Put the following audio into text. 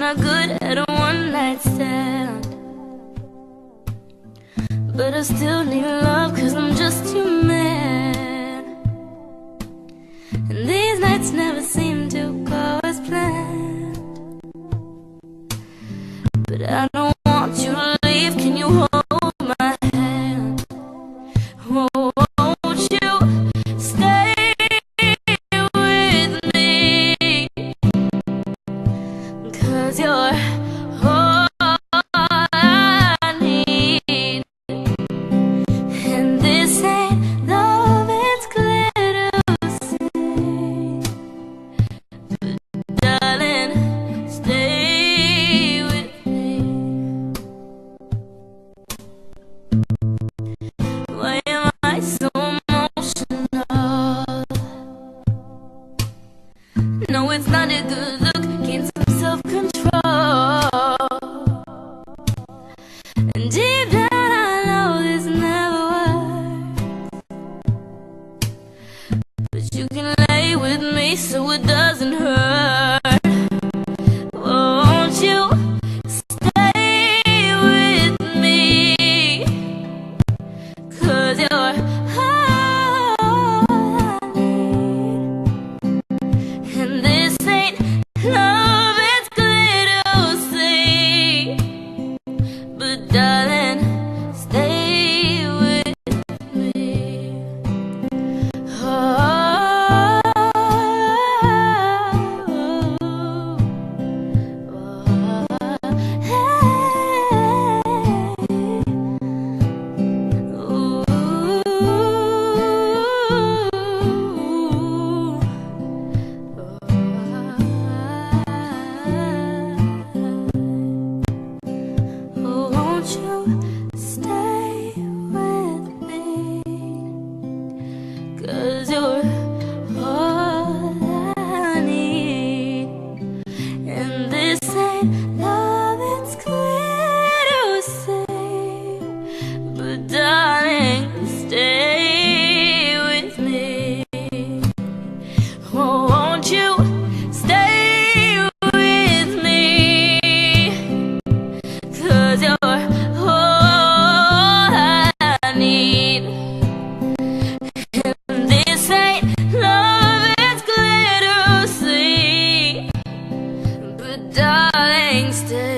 not good at a one-night stand, but I still need love, 'cause I'm just human. And these nights never seem to go as planned, but I don't want you to leave. Can you hold my hand? Oh, won't you stay with me? 'Cause you're all I need, and this ain't love, it's clear to see. But darling, stay with me. Why am I so emotional? No, it's not a good look. Gain some self-control. And deep down I know this never works, but you can lay with me so it doesn't hurt. Won't you stay with me? 'Cause you're all I need, and this ain't love, it's clear to see. But darling, stay with me. Won't you stay with me? 'Cause you're all I need, and this ain't love, it's clear to see. But darling, stay with me. Oh, won't you stay with me? 'Cause you're all I need, and this ain't love, it's clear to see. But darling, stay